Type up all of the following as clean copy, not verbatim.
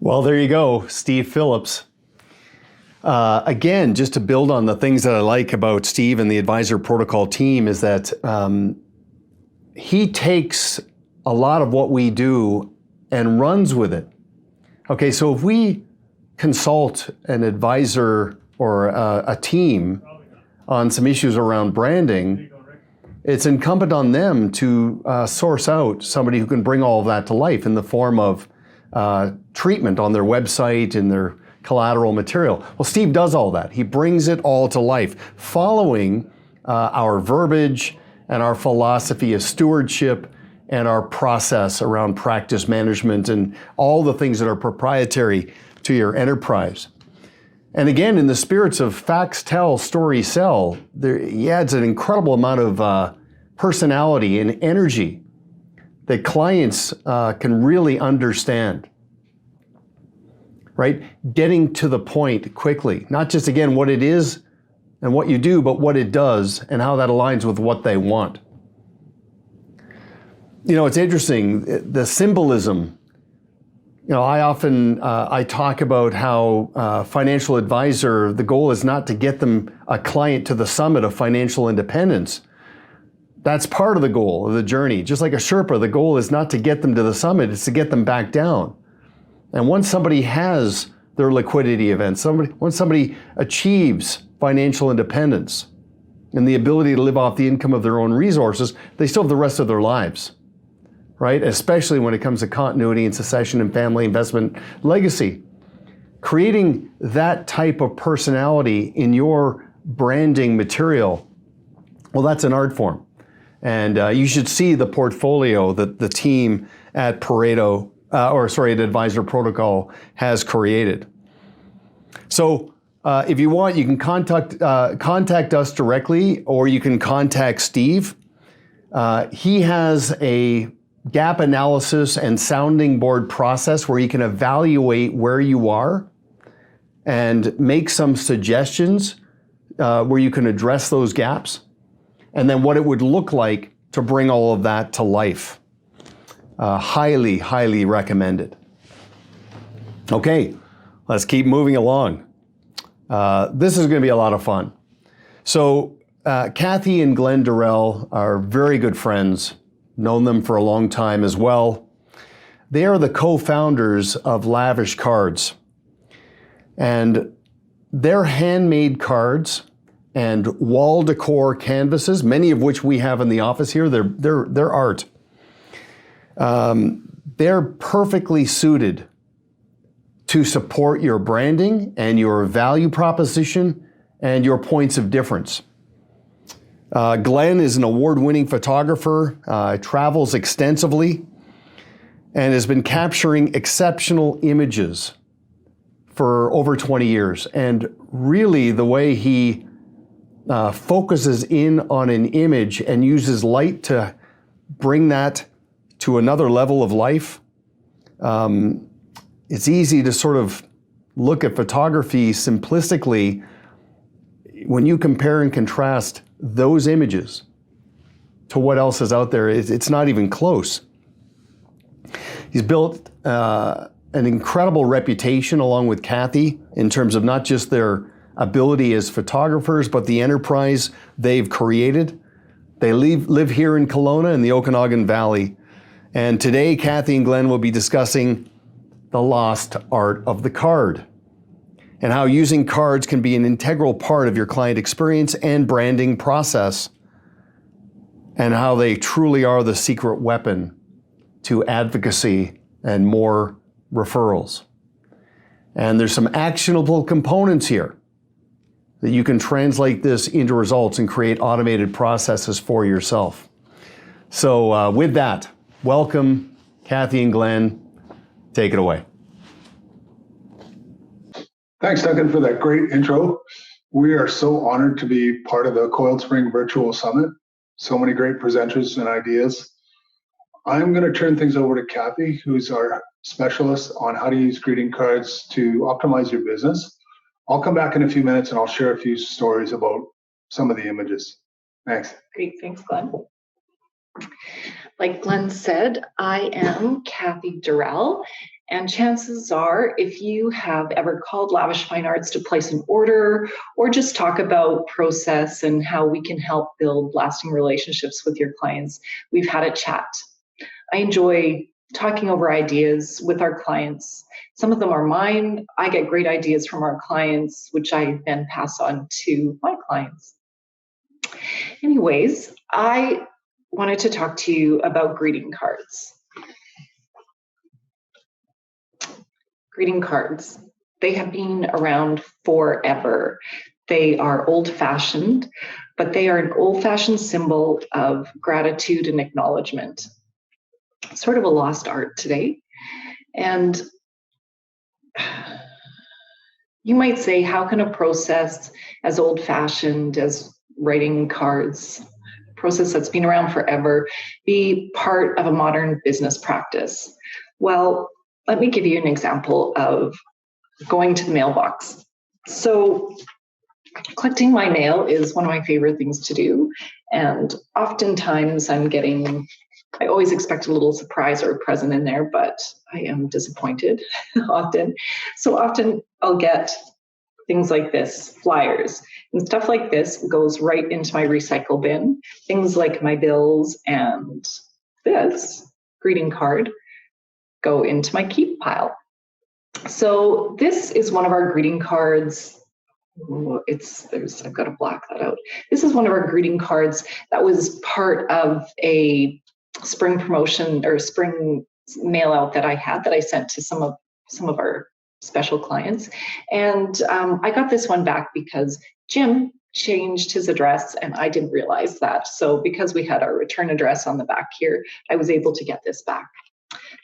Well, there you go, Steve Phillips. Again, just to build on the things that I like about Steve and the Advisor Protocol team is that he takes a lot of what we do and runs with it. Okay, so if we consult an advisor or a team on some issues around branding, it's incumbent on them to source out somebody who can bring all of that to life in the form of treatment on their website and their collateral material. Well, Steve does all that. He brings it all to life, following our verbiage and our philosophy of stewardship and our process around practice management and all the things that are proprietary to your enterprise. And again, in the spirits of facts tell, stories sell, he adds an incredible amount of personality and energy that clients can really understand. Right? Getting to the point quickly, not just again what it is and what you do, but what it does and how that aligns with what they want. You know, it's interesting, the symbolism. You know, I often I talk about how financial advisor, the goal is not to get them a client to the summit of financial independence. That's part of the goal of the journey. Just like a Sherpa, the goal is not to get them to the summit, it's to get them back down. And once somebody has their liquidity event, once somebody achieves financial independence and the ability to live off the income of their own resources, they still have the rest of their lives, right? Especially when it comes to continuity and succession and family investment legacy. Creating that type of personality in your branding material, well, that's an art form. And you should see the portfolio that the team at Pareto at Advisor Protocol has created. So if you want, you can contact us directly, or you can contact Steve. He has a gap analysis and sounding board process where you can evaluate where you are and make some suggestions where you can address those gaps, and then what it would look like to bring all of that to life. Highly, highly recommended. Okay, let's keep moving along. This is going to be a lot of fun. So Cathy and Glen Durrell are very good friends, known them for a long time as well. They are the co-founders of Lavish Cards. And their handmade cards and wall decor canvases, many of which we have in the office here, they're art. They're perfectly suited to support your branding and your value proposition and your points of difference. Glen is an award-winning photographer, travels extensively, and has been capturing exceptional images for over 20 years. And really the way he focuses in on an image and uses light to bring that to another level of life. It's easy to sort of look at photography simplistically when you compare and contrast those images to what else is out there. It's not even close. He's built an incredible reputation along with Cathy in terms of not just their ability as photographers, but the enterprise they've created. They live here in Kelowna in the Okanagan Valley. And today, Cathy and Glen will be discussing the lost art of the card and how using cards can be an integral part of your client experience and branding process, and how they truly are the secret weapon to advocacy and more referrals. And there's some actionable components here that you can translate this into results and create automated processes for yourself. So with that, welcome, Cathy and Glen. Take it away. Thanks, Duncan, for that great intro. We are so honored to be part of the Coiled Spring Virtual Summit. So many great presenters and ideas. I'm going to turn things over to Cathy, who's our specialist on how to use greeting cards to optimize your business. I'll come back in a few minutes and I'll share a few stories about some of the images. Thanks. Great, thanks, Glen. Like Glen said, I am Cathy Durrell, And chances are, if you have ever called Lavish Fine Arts to place an order or just talk about process and how we can help build lasting relationships with your clients, we've had a chat. I enjoy talking over ideas with our clients. Some of them are mine. I get great ideas from our clients, which I then pass on to my clients. Anyways, I wanted to talk to you about greeting cards. Greeting cards. They have been around forever. They are old-fashioned, but they are an old-fashioned symbol of gratitude and acknowledgement. Sort of a lost art today. And you might say, how can a process as old-fashioned as writing cards, a process that's been around forever, be part of a modern business practice? Well, let me give you an example of going to the mailbox. So collecting my mail is one of my favorite things to do. And oftentimes I always expect a little surprise or a present in there, but I am disappointed often. So often I'll get things like this, flyers, and stuff like this goes right into my recycle bin. Things like my bills and this greeting card go into my keep pile. So this is one of our greeting cards. I've got to black that out. This is one of our greeting cards that was part of a spring promotion or spring mail out that I had that I sent to some of our special clients. And I got this one back because Jim changed his address and I didn't realize that. So because we had our return address on the back here, I was able to get this back.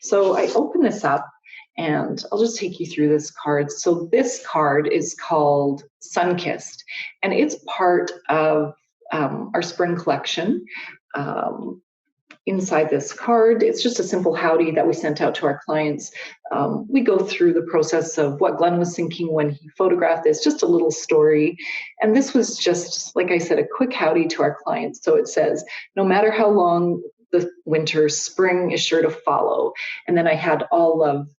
So I open this up and I'll just take you through this card. So this card is called Sunkissed, and it's part of our spring collection. Inside this card, it's just a simple howdy that we sent out to our clients. We go through the process of what Glen was thinking when he photographed this, just a little story. And this was just, like I said, a quick howdy to our clients. So it says, no matter how long the winter, spring is sure to follow. And then I had all of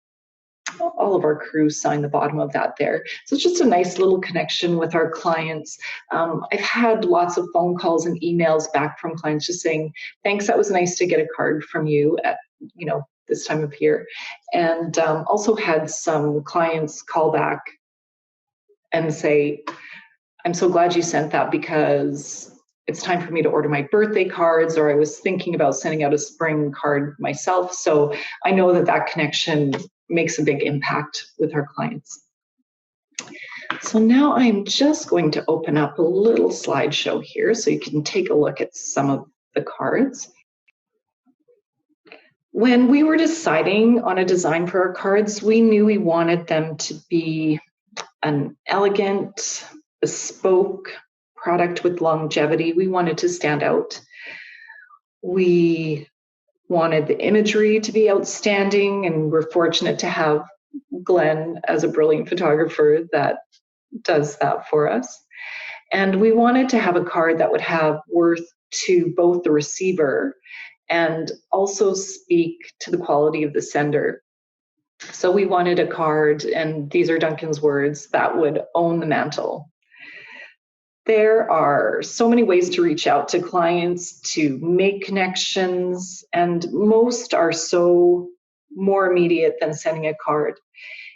our crew sign the bottom of that there. So it's just a nice little connection with our clients. I've had lots of phone calls and emails back from clients just saying, thanks, that was nice to get a card from you at, this time of year. And also had some clients call back and say, I'm so glad you sent that because it's time for me to order my birthday cards, or I was thinking about sending out a spring card myself. So I know that connection makes a big impact with our clients. So now I'm just going to open up a little slideshow here so you can take a look at some of the cards. When we were deciding on a design for our cards, we knew we wanted them to be an elegant, bespoke product with longevity. We wanted to stand out. We wanted the imagery to be outstanding, and we're fortunate to have Glen as a brilliant photographer that does that for us. And we wanted to have a card that would have worth to both the receiver and also speak to the quality of the sender. So we wanted a card, and these are Duncan's words, that would own the mantle. There are so many ways to reach out to clients, to make connections, and most are so more immediate than sending a card.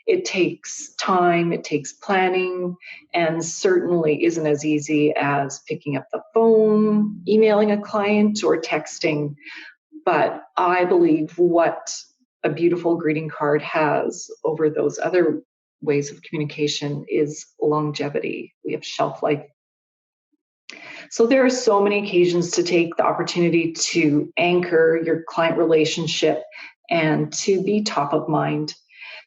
It takes time, it takes planning, and certainly isn't as easy as picking up the phone, emailing a client, or texting. But I believe what a beautiful greeting card has over those other ways of communication is longevity. We have shelf life. So there are so many occasions to take the opportunity to anchor your client relationship and to be top of mind.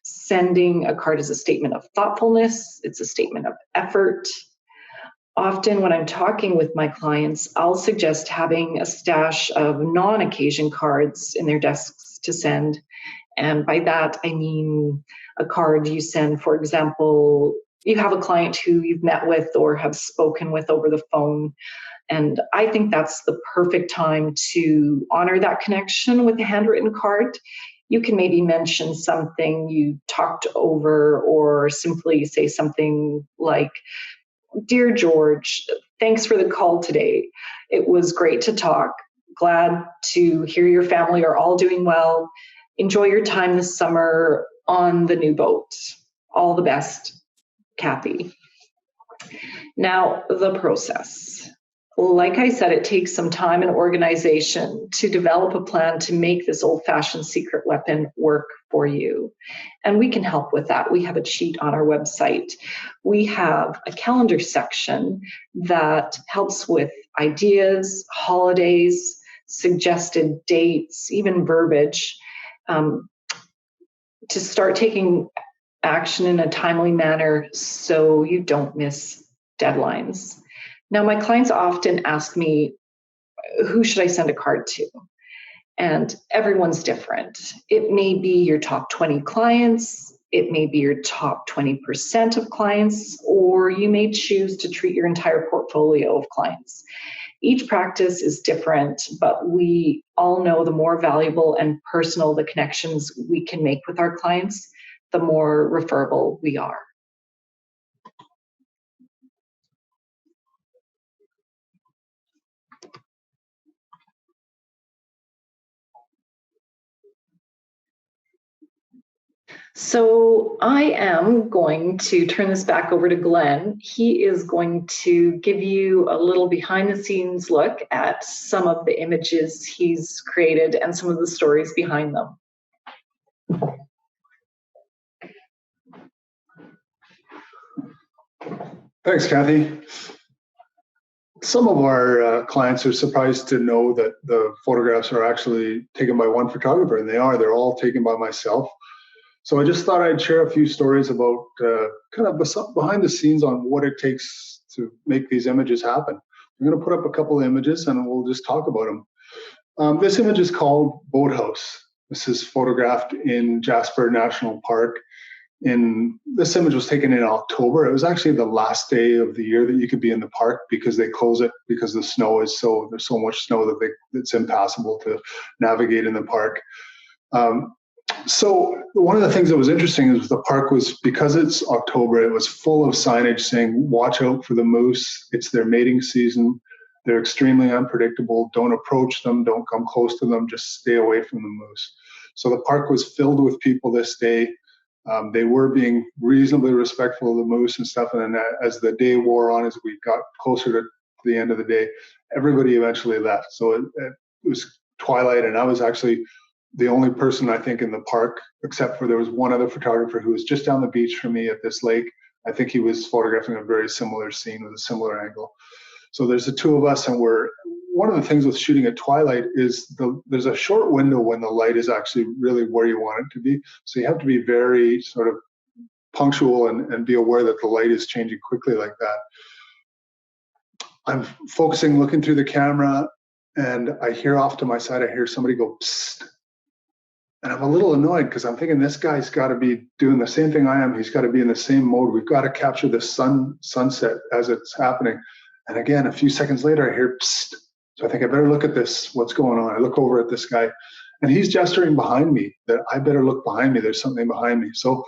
Sending a card is a statement of thoughtfulness. It's a statement of effort. Often when I'm talking with my clients, I'll suggest having a stash of non-occasion cards in their desks to send. And by that, I mean a card you send, for example, you have a client who you've met with or have spoken with over the phone. And I think that's the perfect time to honor that connection with a handwritten card. you can maybe mention something you talked over, or simply say something like, "Dear George, thanks for the call today. It was great to talk. Glad to hear your family are all doing well. Enjoy your time this summer on the new boat. All the best, Cathy." Now, the process. Like I said, it takes some time and organization to develop a plan to make this old-fashioned secret weapon work for you. And we can help with that. We have a cheat on our website. We have a calendar section that helps with ideas, holidays, suggested dates, even verbiage, to start taking action in a timely manner so you don't miss deadlines. Now, my clients often ask me, who should I send a card to? And everyone's different. It may be your top 20 clients, it may be your top 20% of clients, or you may choose to treat your entire portfolio of clients. Each practice is different, but we all know the more valuable and personal the connections we can make with our clients, the more referable we are. So I am going to turn this back over to Glen. He is going to give you a little behind the scenes look at some of the images he's created and some of the stories behind them. Thanks, Cathy. Some of our clients are surprised to know that the photographs are actually taken by one photographer, and they are. They're all taken by myself. So I just thought I'd share a few stories about kind of behind the scenes on what it takes to make these images happen. I'm going to put up a couple of images and we'll just talk about them. This image is called Boathouse. This is photographed in Jasper National Park. This image was taken in October. It was actually the last day of the year that you could be in the park because they close it because the snow is there's so much snow that it's impassable to navigate in the park. So one of the things that was interesting is the park was, because it's October, it was full of signage saying, watch out for the moose. It's their mating season. They're extremely unpredictable. Don't approach them. Don't come close to them. Just stay away from the moose. So the park was filled with people this day. They were being reasonably respectful of the moose and stuff. And then as the day wore on, as we got closer to the end of the day, everybody eventually left. So it was twilight, and I was actually the only person, I think, in the park, except for there was one other photographer who was just down the beach from me at this lake. I think he was photographing a very similar scene with a similar angle. So there's the two of us, and one of the things with shooting at twilight is there's a short window when the light is actually really where you want it to be. So you have to be very sort of punctual and be aware that the light is changing quickly like that. I'm focusing, looking through the camera, and I hear off to my side, I hear somebody go, psst. And I'm a little annoyed because I'm thinking this guy's got to be doing the same thing I am. He's got to be in the same mode. We've got to capture the sunset as it's happening. And again, a few seconds later, I hear psst. So I think I better look at this, what's going on. I look over at this guy, and he's gesturing behind me that I better look behind me. There's something behind me. So of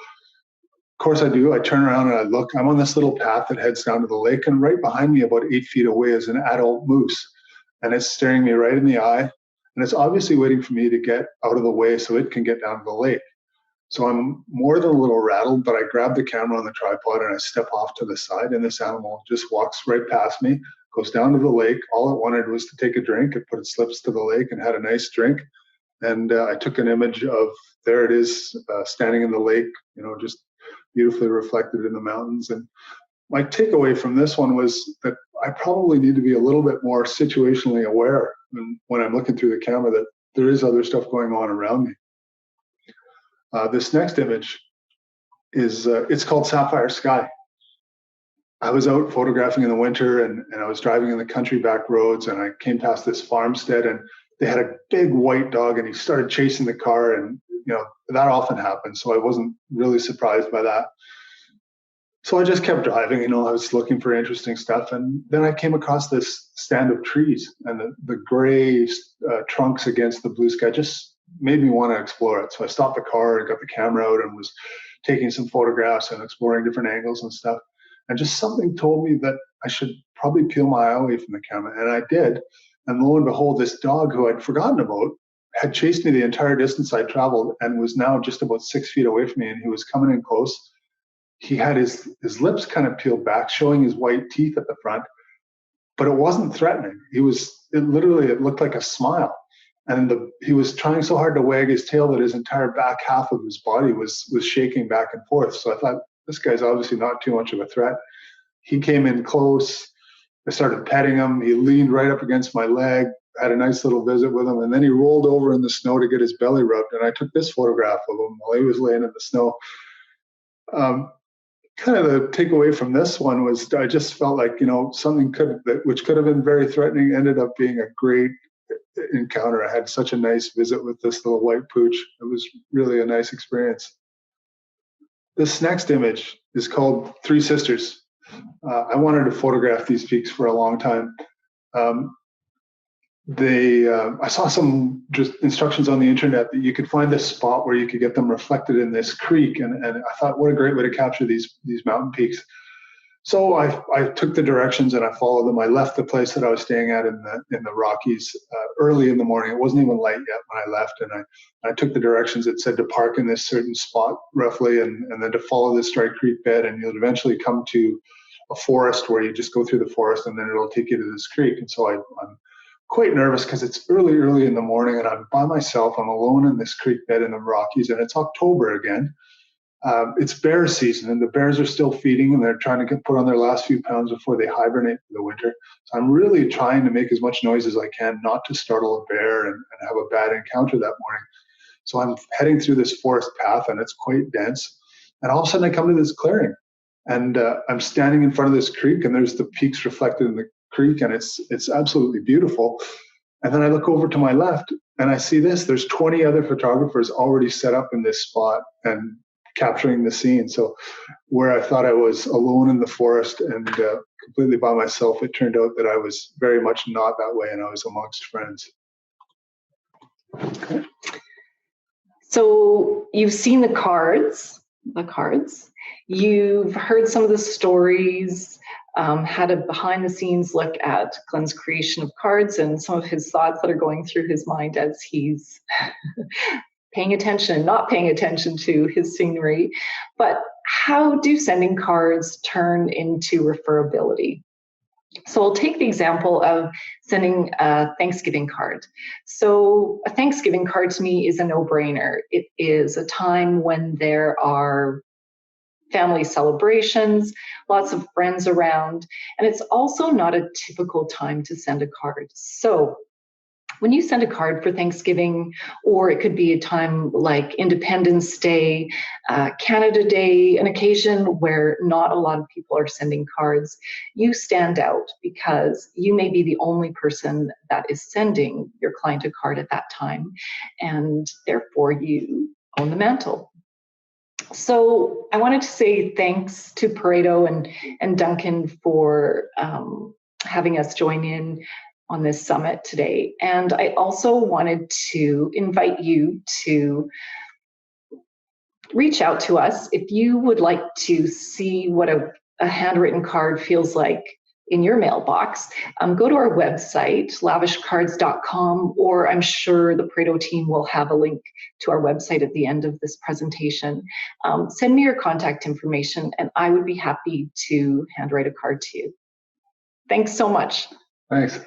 course I do. I turn around and I look. I'm on this little path that heads down to the lake, and right behind me, about 8 feet away, is an adult moose. And it's staring me right in the eye. And it's obviously waiting for me to get out of the way so it can get down to the lake. So I'm more than a little rattled, but I grab the camera on the tripod and I step off to the side, and this animal just walks right past me, goes down to the lake. All it wanted was to take a drink. It put its lips to the lake and had a nice drink. And I took an image of, there it is, standing in the lake, just beautifully reflected in the mountains. And my takeaway from this one was that I probably need to be a little bit more situationally aware when I'm looking through the camera that there is other stuff going on around me. This next image is, it's called Sapphire Sky. I was out photographing in the winter, and I was driving in the country back roads, and I came past this farmstead, and they had a big white dog, and he started chasing the car, and that often happens, so I wasn't really surprised by that. So I just kept driving, I was looking for interesting stuff. And then I came across this stand of trees, and the gray trunks against the blue sky just made me want to explore it. So I stopped the car and got the camera out and was taking some photographs and exploring different angles and stuff. And just something told me that I should probably peel my eye away from the camera. And I did. And lo and behold, this dog who I'd forgotten about had chased me the entire distance I traveled and was now just about 6 feet away from me. And he was coming in close. He had his lips kind of peeled back, showing his white teeth at the front, but it wasn't threatening. It looked like a smile. And he was trying so hard to wag his tail that his entire back half of his body was shaking back and forth. So I thought, this guy's obviously not too much of a threat. He came in close. I started petting him. He leaned right up against my leg, had a nice little visit with him, and then he rolled over in the snow to get his belly rubbed. And I took this photograph of him while he was laying in the snow. Kind of the takeaway from this one was I just felt like, something which could have been very threatening ended up being a great encounter. I had such a nice visit with this little white pooch. It was really a nice experience. This next image is called Three Sisters. I wanted to photograph these peaks for a long time. I saw some just instructions on the internet that you could find this spot where you could get them reflected in this creek, and I thought, what a great way to capture these mountain peaks. So I took the directions and I followed them. I left the place that I was staying at in the Rockies early in the morning. It wasn't even light yet when I left, and I took the directions. It said to park in this certain spot roughly, and then to follow this dry creek bed, and you'll eventually come to a forest where you just go through the forest, and then it'll take you to this creek. And so I'm quite nervous because it's early in the morning and I'm by myself. I'm alone in this creek bed in the Rockies, and it's October again. It's bear season, and the bears are still feeding, and they're trying to put on their last few pounds before they hibernate for the winter. So I'm really trying to make as much noise as I can not to startle a bear and have a bad encounter that morning. So I'm heading through this forest path, and it's quite dense. And all of a sudden I come to this clearing, and I'm standing in front of this creek, and there's the peaks reflected in the creek, and it's absolutely beautiful. And then I look over to my left and I see there's 20 other photographers already set up in this spot and capturing the scene. So where I thought I was alone in the forest and completely by myself, it turned out that I was very much not that way, and I was amongst friends. Okay. So you've seen the cards. You've heard some of the stories, had a behind-the-scenes look at Glen's creation of cards and some of his thoughts that are going through his mind as he's paying attention and not paying attention to his scenery. But how do sending cards turn into referability? So I'll take the example of sending a Thanksgiving card. So a Thanksgiving card to me is a no-brainer. It is a time when there are family celebrations, lots of friends around, and it's also not a typical time to send a card. So when you send a card for Thanksgiving, or it could be a time like Independence Day, Canada Day, an occasion where not a lot of people are sending cards, you stand out because you may be the only person that is sending your client a card at that time, and therefore you own the mantle. So I wanted to say thanks to Pareto and Duncan for having us join in on this summit today. And I also wanted to invite you to reach out to us if you would like to see what a handwritten card feels like in your mailbox. Go to our website, lavishcards.com, or I'm sure the Pareto team will have a link to our website at the end of this presentation. Send me your contact information and I would be happy to handwrite a card to you. Thanks so much. Thanks.